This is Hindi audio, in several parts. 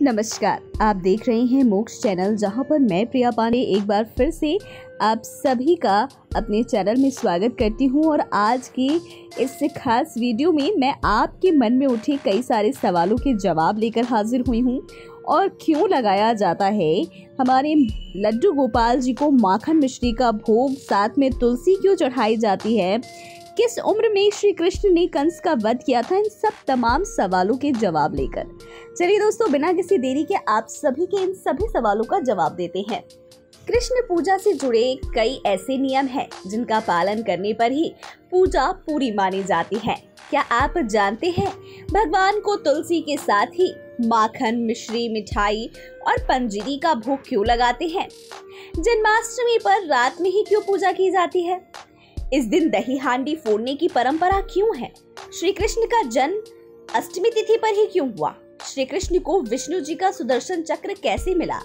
नमस्कार, आप देख रहे हैं मोक्ष चैनल, जहां पर मैं प्रिया पांडे एक बार फिर से आप सभी का अपने चैनल में स्वागत करती हूं। और आज की इस खास वीडियो में मैं आपके मन में उठे कई सारे सवालों के जवाब लेकर हाजिर हुई हूं। और क्यों लगाया जाता है हमारे लड्डू गोपाल जी को माखन मिश्री का भोग, साथ में तुलसी क्यों चढ़ाई जाती है, किस उम्र में श्री कृष्ण ने कंस का वध किया था, इन सब तमाम सवालों के जवाब लेकर चलिए दोस्तों बिना किसी देरी के आप सभी के इन सभी सवालों का जवाब देते हैं। कृष्ण पूजा से जुड़े कई ऐसे नियम हैं जिनका पालन करने पर ही पूजा पूरी मानी जाती है। क्या आप जानते हैं भगवान को तुलसी के साथ ही माखन, मिश्री, मिठाई और पंजीरी का भोग क्यों लगाते हैं? जन्माष्टमी पर रात में ही क्यों पूजा की जाती है? इस दिन दही हांडी फोड़ने की परंपरा क्यों है? श्री कृष्ण का जन्म अष्टमी तिथि पर ही क्यों हुआ? श्री कृष्ण को विष्णु जी का सुदर्शन चक्र कैसे मिला?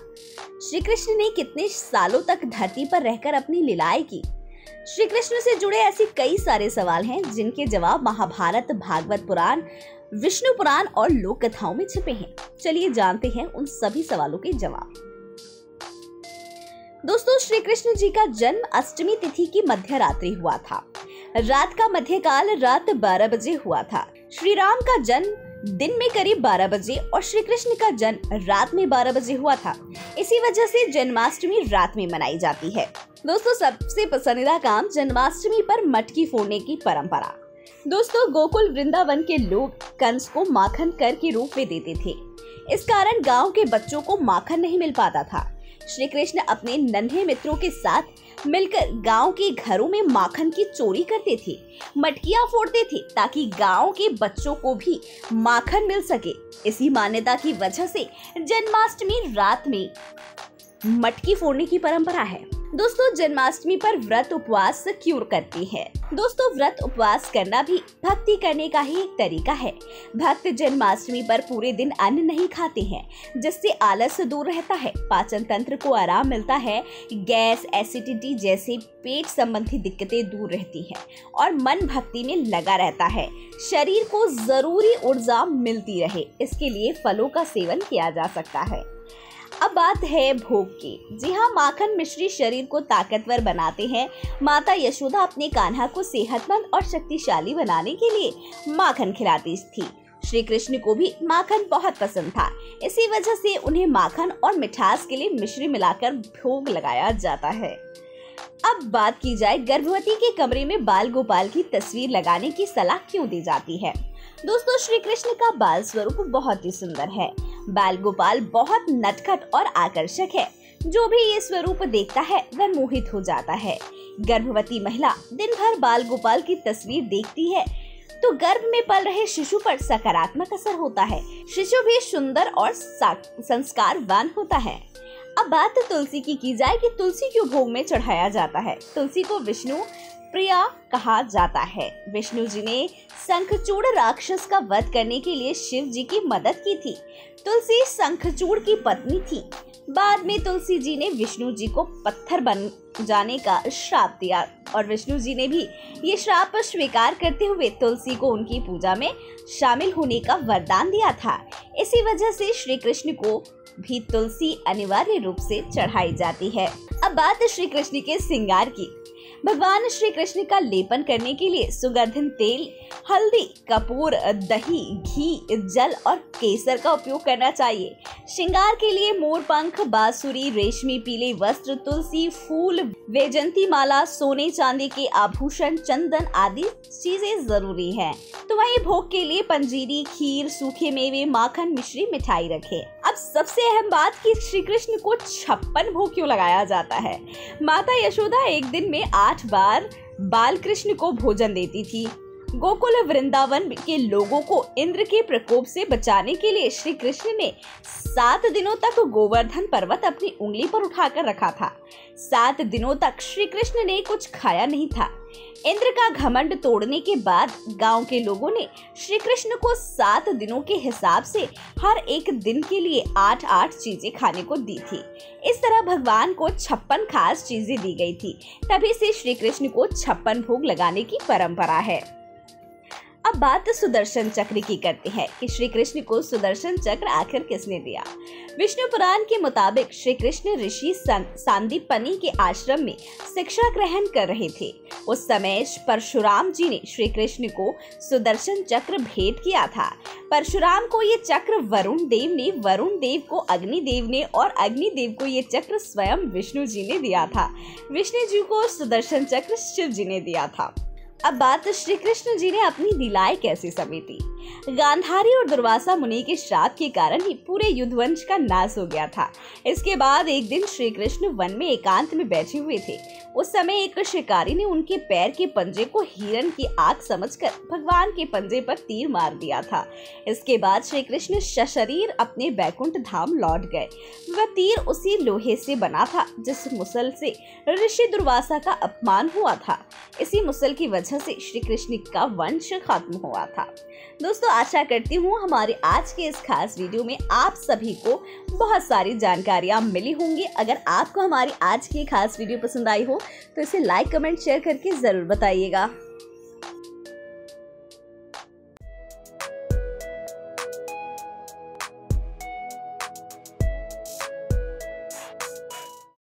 श्री कृष्ण ने कितने सालों तक धरती पर रहकर अपनी लीलाएं की? श्री कृष्ण से जुड़े ऐसे कई सारे सवाल हैं जिनके जवाब महाभारत, भागवत पुराण, विष्णु पुराण और लोक कथाओं में छिपे हैं। चलिए जानते हैं उन सभी सवालों के जवाब। दोस्तों, श्री कृष्ण जी का जन्म अष्टमी तिथि की मध्य रात्रि हुआ था। रात का मध्यकाल रात 12 बजे हुआ था। श्री राम का जन्म दिन में करीब 12 बजे और श्री कृष्ण का जन्म रात में 12 बजे हुआ था। इसी वजह से जन्माष्टमी रात में मनाई जाती है। दोस्तों, सबसे पसंदीदा काम जन्माष्टमी पर मटकी फोड़ने की परंपरा। दोस्तों, गोकुल वृंदावन के लोग कंस को माखन कर के रूप में देते थे। इस कारण गांव के बच्चों को माखन नहीं मिल पाता था। श्री कृष्ण अपने नन्हे मित्रों के साथ मिलकर गांव के घरों में माखन की चोरी करते थे, मटकियां फोड़ते थे ताकि गांव के बच्चों को भी माखन मिल सके। इसी मान्यता की वजह से जन्माष्टमी रात में मटकी फोड़ने की परंपरा है। दोस्तों, जन्माष्टमी पर व्रत उपवास क्यों करते हैं? दोस्तों, व्रत उपवास करना भी भक्ति करने का ही एक तरीका है। भक्त जन्माष्टमी पर पूरे दिन अन्न नहीं खाते हैं, जिससे आलस दूर रहता है, पाचन तंत्र को आराम मिलता है, गैस, एसिडिटी जैसे पेट संबंधी दिक्कतें दूर रहती हैं और मन भक्ति में लगा रहता है। शरीर को जरूरी ऊर्जा मिलती रहे, इसके लिए फलों का सेवन किया जा सकता है। अब बात है भोग की। जी हाँ, माखन मिश्री शरीर को ताकतवर बनाते हैं। माता यशोदा अपने कान्हा को सेहतमंद और शक्तिशाली बनाने के लिए माखन खिलाती थी। श्री कृष्ण को भी माखन बहुत पसंद था, इसी वजह से उन्हें माखन और मिठास के लिए मिश्री मिलाकर भोग लगाया जाता है। अब बात की जाए गर्भवती के कमरे में बाल गोपाल की तस्वीर लगाने की सलाह क्यों दी जाती है? दोस्तों, श्री कृष्ण का बाल स्वरूप बहुत ही सुंदर है। बाल गोपाल बहुत नटखट और आकर्षक है। जो भी ये स्वरूप देखता है वह मोहित हो जाता है। गर्भवती महिला दिन भर बाल गोपाल की तस्वीर देखती है तो गर्भ में पल रहे शिशु पर सकारात्मक असर होता है। शिशु भी सुंदर और संस्कारवान होता है। अब बात तुलसी की जाए कि तुलसी क्यों भोग में चढ़ाया जाता है? तुलसी को विष्णु प्रिया कहा जाता है। विष्णु जी ने शंखचूड़ राक्षस का वध करने के लिए शिव जी की मदद की थी। तुलसी शंखचूड़ की पत्नी थी। बाद में तुलसी जी ने विष्णु जी को पत्थर बन जाने का श्राप दिया और विष्णु जी ने भी ये श्राप स्वीकार करते हुए तुलसी को उनकी पूजा में शामिल होने का वरदान दिया था। इसी वजह से श्री कृष्ण को भी तुलसी अनिवार्य रूप से चढ़ाई जाती है। अब बात श्री कृष्ण के श्रृंगार की। भगवान श्री कृष्ण का लेपन करने के लिए सुगंधित तेल, हल्दी, कपूर, दही, घी, जल और केसर का उपयोग करना चाहिए। श्रृंगार के लिए मोर पंख, बांसुरी, रेशमी पीले वस्त्र, तुलसी फूल, वैजंती माला, सोने चांदी के आभूषण, चंदन आदि चीजें जरूरी हैं। तो वहीं भोग के लिए पंजीरी, खीर, सूखे मेवे, माखन, मिश्री, मिठाई रखें। अब सबसे अहम बात कि श्री कृष्ण को 56 भोग क्यों लगाया जाता है? माता यशोदा एक दिन में 8 बार बाल कृष्ण को भोजन देती थी। गोकुल वृंदावन के लोगों को इंद्र के प्रकोप से बचाने के लिए श्री कृष्ण ने 7 दिनों तक गोवर्धन पर्वत अपनी उंगली पर उठाकर रखा था। 7 दिनों तक श्री कृष्ण ने कुछ खाया नहीं था। इंद्र का घमंड तोड़ने के बाद गांव के लोगों ने श्री कृष्ण को 7 दिनों के हिसाब से हर एक दिन के लिए 8-8 चीजें खाने को दी थी। इस तरह भगवान को 56 खास चीजें दी गई थी। तभी से श्री कृष्ण को 56 भोग लगाने की परंपरा है। अब बात सुदर्शन चक्र की करते हैं कि श्री कृष्ण को सुदर्शन चक्र आखिर किसने दिया। विष्णु पुराण के मुताबिक श्री कृष्ण ऋषि सांदीपनि के आश्रम में शिक्षा ग्रहण कर रहे थे। उस समय परशुराम जी ने श्री कृष्ण को सुदर्शन चक्र भेंट किया था। परशुराम को ये चक्र वरुण देव ने, वरुण देव को अग्निदेव ने और अग्निदेव को ये चक्र स्वयं विष्णु जी ने दिया था। विष्णु जी को सुदर्शन चक्र शिव जी ने दिया था। अब बात श्री कृष्ण जी ने अपनी लीलाएं कैसे समेटी। गांधारी और दुर्वासा मुनि के श्राप के कारण ही पूरे युद्धवंश का नाश हो गया था। इसके बाद एक दिन श्री कृष्ण वन में एकांत में बैठे हुए थे। उस समय एक शिकारी ने उनके पैर के पंजे को हिरण की आंख समझकर भगवान के पंजे पर तीर मार दिया था। इसके बाद श्री कृष्ण सशरीर अपने बैकुंठ धाम लौट गए। वह तीर उसी लोहे से बना था जिस मुसल से ऋषि दुर्वासा का अपमान हुआ था। इसी मुसल की वजह से श्री कृष्ण का वंश खत्म हुआ था। दोस्तों, आशा करती हूँ हमारे आज के इस खास वीडियो में आप सभी को बहुत सारी जानकारियाँ मिली होंगी। अगर आपको हमारी आज की खास वीडियो पसंद आई हो तो इसे लाइक, कमेंट, शेयर करके जरूर बताइएगा।